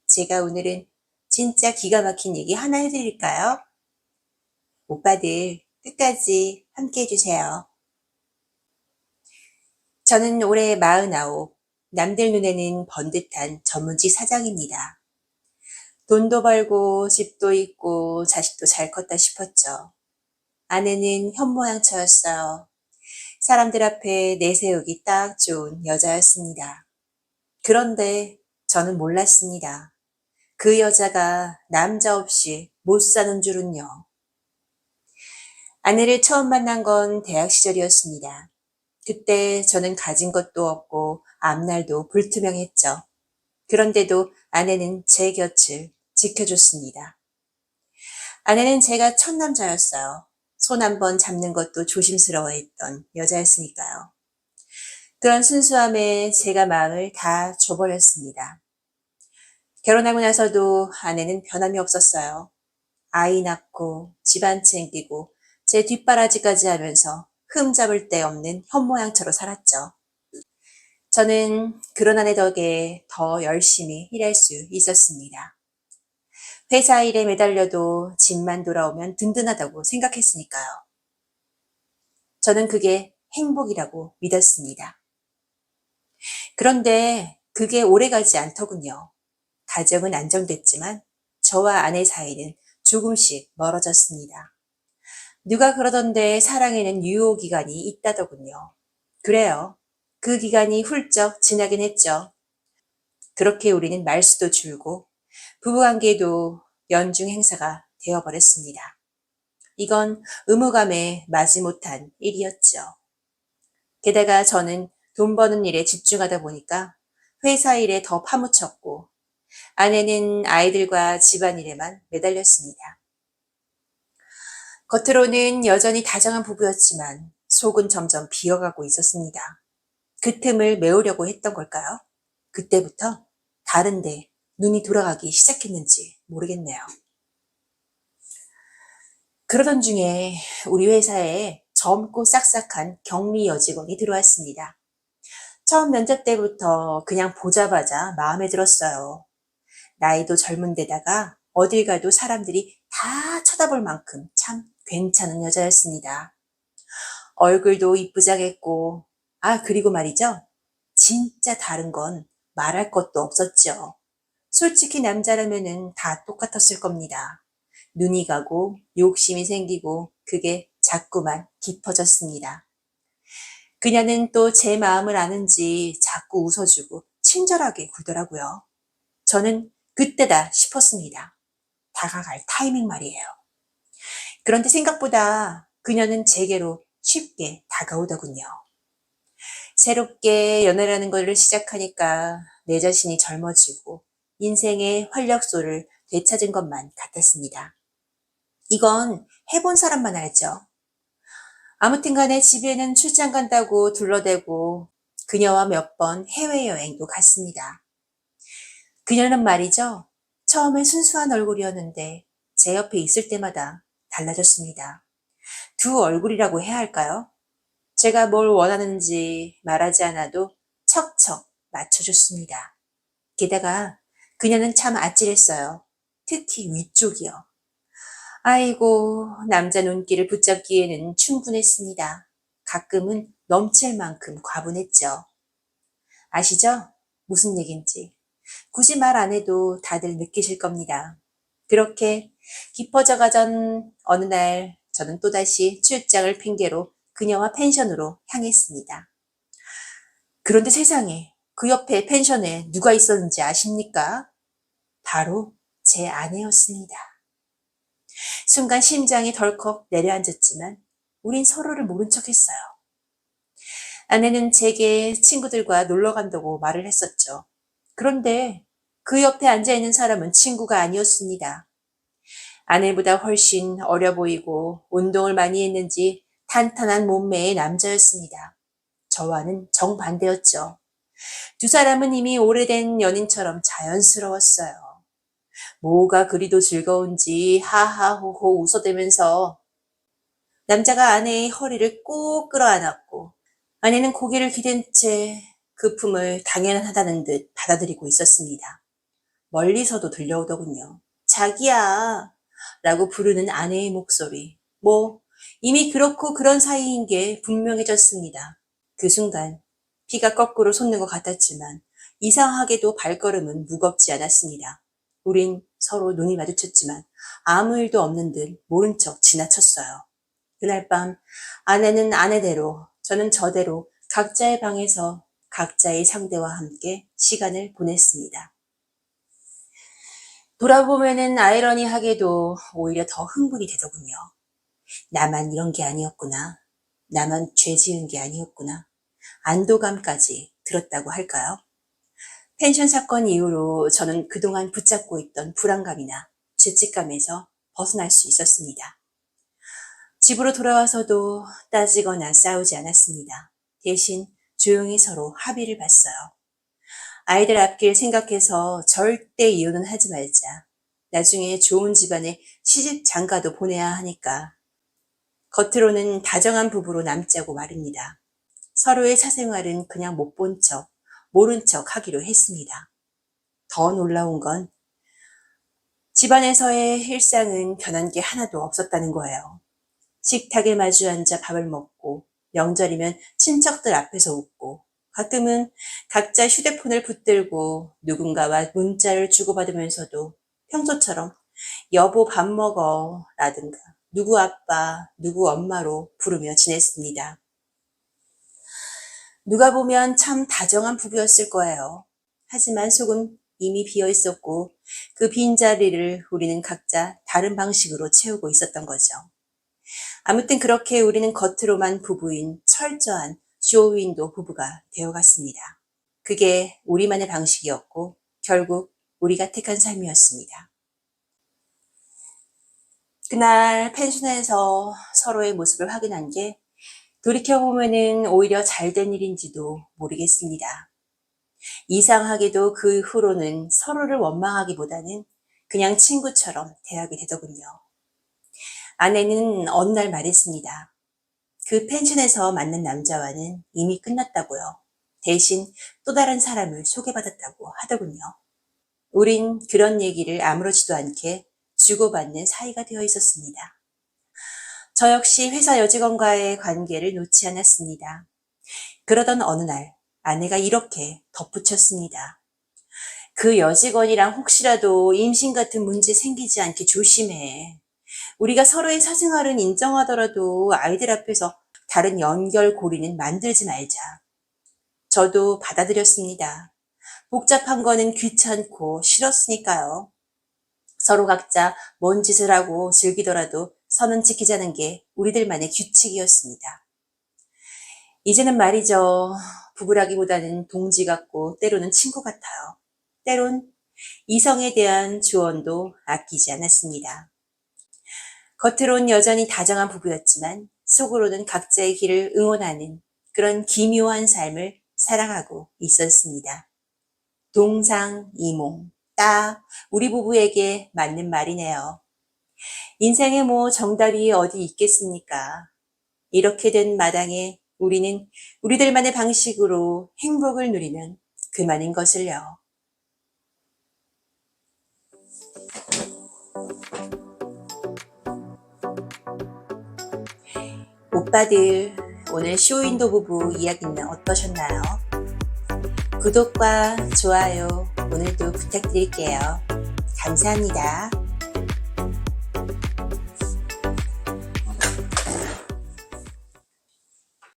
제가 오늘은 진짜 기가 막힌 얘기 하나 해드릴까요? 오빠들 끝까지 함께 해주세요. 저는 올해 49, 남들 눈에는 번듯한 전문직 사장입니다. 돈도 벌고 집도 있고 자식도 잘 컸다 싶었죠. 아내는 현모양처였어요. 사람들 앞에 내세우기 딱 좋은 여자였습니다. 그런데 저는 몰랐습니다. 그 여자가 남자 없이 못 사는 줄은요. 아내를 처음 만난 건 대학 시절이었습니다. 그때 저는 가진 것도 없고 앞날도 불투명했죠. 그런데도 아내는 제 곁을 지켜줬습니다. 아내는 제가 첫 남자였어요. 손 한 번 잡는 것도 조심스러워했던 여자였으니까요. 그런 순수함에 제가 마음을 다 줘버렸습니다. 결혼하고 나서도 아내는 변함이 없었어요. 아이 낳고 집안 챙기고 제 뒷바라지까지 하면서 흠잡을 데 없는 현모양처로 살았죠. 저는 그런 아내 덕에 더 열심히 일할 수 있었습니다. 회사 일에 매달려도 집만 돌아오면 든든하다고 생각했으니까요. 저는 그게 행복이라고 믿었습니다. 그런데 그게 오래가지 않더군요. 가정은 안정됐지만 저와 아내 사이는 조금씩 멀어졌습니다. 누가 그러던데 사랑에는 유효기간이 있다더군요. 그래요. 그 기간이 훌쩍 지나긴 했죠. 그렇게 우리는 말수도 줄고 부부관계도 연중 행사가 되어버렸습니다. 이건 의무감에 마지못한 일이었죠. 게다가 저는 돈 버는 일에 집중하다 보니까 회사 일에 더 파묻혔고 아내는 아이들과 집안일에만 매달렸습니다. 겉으로는 여전히 다정한 부부였지만 속은 점점 비어가고 있었습니다. 그 틈을 메우려고 했던 걸까요? 그때부터 다른데 눈이 돌아가기 시작했는지 모르겠네요. 그러던 중에 우리 회사에 젊고 싹싹한 격리 여직원이 들어왔습니다. 처음 면접 때부터 그냥 보자마자 마음에 들었어요. 나이도 젊은 데다가 어딜 가도 사람들이 다 쳐다볼 만큼 참 괜찮은 여자였습니다. 얼굴도 이쁘장했고, 그리고 말이죠. 진짜 다른 건 말할 것도 없었죠. 솔직히 남자라면은 다 똑같았을 겁니다. 눈이 가고 욕심이 생기고 그게 자꾸만 깊어졌습니다. 그녀는 또 제 마음을 아는지 자꾸 웃어주고 친절하게 굴더라고요. 저는 그때다 싶었습니다. 다가갈 타이밍 말이에요. 그런데 생각보다 그녀는 제게로 쉽게 다가오더군요. 새롭게 연애라는 것을 시작하니까 내 자신이 젊어지고 인생의 활력소를 되찾은 것만 같았습니다. 이건 해본 사람만 알죠. 아무튼 간에 집에는 출장 간다고 둘러대고 그녀와 몇 번 해외여행도 갔습니다. 그녀는 말이죠. 처음에 순수한 얼굴이었는데 제 옆에 있을 때마다 달라졌습니다. 두 얼굴이라고 해야 할까요? 제가 뭘 원하는지 말하지 않아도 척척 맞춰줬습니다. 게다가 그녀는 참 아찔했어요. 특히 위쪽이요. 아이고, 남자 눈길을 붙잡기에는 충분했습니다. 가끔은 넘칠 만큼 과분했죠. 아시죠? 무슨 얘긴지. 굳이 말 안 해도 다들 느끼실 겁니다. 그렇게 깊어져 가던 어느 날 저는 또다시 출장을 핑계로 그녀와 펜션으로 향했습니다. 그런데 세상에 그 옆에 펜션에 누가 있었는지 아십니까? 바로 제 아내였습니다. 순간 심장이 덜컥 내려앉았지만 우린 서로를 모른 척했어요. 아내는 제게 친구들과 놀러 간다고 말을 했었죠. 그런데 그 옆에 앉아있는 사람은 친구가 아니었습니다. 아내보다 훨씬 어려 보이고 운동을 많이 했는지 탄탄한 몸매의 남자였습니다. 저와는 정반대였죠. 두 사람은 이미 오래된 연인처럼 자연스러웠어요. 뭐가 그리도 즐거운지 하하호호 웃어대면서 남자가 아내의 허리를 꼭 끌어안았고 아내는 고개를 기댄 채 그 품을 당연하다는 듯 받아들이고 있었습니다. 멀리서도 들려오더군요. 자기야 라고 부르는 아내의 목소리. 뭐 이미 그렇고 그런 사이인 게 분명해졌습니다. 그 순간 피가 거꾸로 솟는 것 같았지만 이상하게도 발걸음은 무겁지 않았습니다. 우린 서로 눈이 마주쳤지만 아무 일도 없는 듯 모른 척 지나쳤어요. 그날 밤 아내는 아내대로 저는 저대로 각자의 방에서 각자의 상대와 함께 시간을 보냈습니다. 돌아보면은 아이러니하게도 오히려 더 흥분이 되더군요. 나만 이런 게 아니었구나. 나만 죄 지은 게 아니었구나. 안도감까지 들었다고 할까요? 펜션 사건 이후로 저는 그동안 붙잡고 있던 불안감이나 죄책감에서 벗어날 수 있었습니다. 집으로 돌아와서도 따지거나 싸우지 않았습니다. 대신 조용히 서로 합의를 봤어요. 아이들 앞길 생각해서 절대 이혼은 하지 말자. 나중에 좋은 집안에 시집 장가도 보내야 하니까. 겉으로는 다정한 부부로 남자고 말입니다. 서로의 사생활은 그냥 못 본 척, 모른 척 하기로 했습니다. 더 놀라운 건 집안에서의 일상은 변한 게 하나도 없었다는 거예요. 식탁에 마주 앉아 밥을 먹고 명절이면 친척들 앞에서 웃고 가끔은 각자 휴대폰을 붙들고 누군가와 문자를 주고받으면서도 평소처럼 여보 밥 먹어 라든가 누구 아빠, 누구 엄마로 부르며 지냈습니다. 누가 보면 참 다정한 부부였을 거예요. 하지만 속은 이미 비어 있었고 그 빈자리를 우리는 각자 다른 방식으로 채우고 있었던 거죠. 아무튼 그렇게 우리는 겉으로만 부부인 철저한 쇼윈도 부부가 되어갔습니다. 그게 우리만의 방식이었고 결국 우리가 택한 삶이었습니다. 그날 펜션에서 서로의 모습을 확인한 게 돌이켜보면은 오히려 잘된 일인지도 모르겠습니다. 이상하게도 그 후로는 서로를 원망하기보다는 그냥 친구처럼 대하게 되더군요. 아내는 어느 날 말했습니다. 그 펜션에서 만난 남자와는 이미 끝났다고요. 대신 또 다른 사람을 소개받았다고 하더군요. 우린 그런 얘기를 아무렇지도 않게 주고받는 사이가 되어 있었습니다. 저 역시 회사 여직원과의 관계를 놓지 않았습니다. 그러던 어느 날 아내가 이렇게 덧붙였습니다. 그 여직원이랑 혹시라도 임신 같은 문제 생기지 않게 조심해. 우리가 서로의 사생활은 인정하더라도 아이들 앞에서 다른 연결고리는 만들지 말자. 저도 받아들였습니다. 복잡한 거는 귀찮고 싫었으니까요. 서로 각자 뭔 짓을 하고 즐기더라도 선은 지키자는 게 우리들만의 규칙이었습니다. 이제는 말이죠. 부부라기보다는 동지 같고 때로는 친구 같아요. 때론 이성에 대한 조언도 아끼지 않았습니다. 겉으론 여전히 다정한 부부였지만 속으로는 각자의 길을 응원하는 그런 기묘한 삶을 살아가고 있었습니다. 동상이몽, 딱 우리 부부에게 맞는 말이네요. 인생에 뭐 정답이 어디 있겠습니까? 이렇게 된 마당에 우리는 우리들만의 방식으로 행복을 누리면 그만인 것을요. 오빠들, 오늘 쇼윈도 부부 이야기는 어떠셨나요? 구독과 좋아요 오늘도 부탁드릴게요. 감사합니다.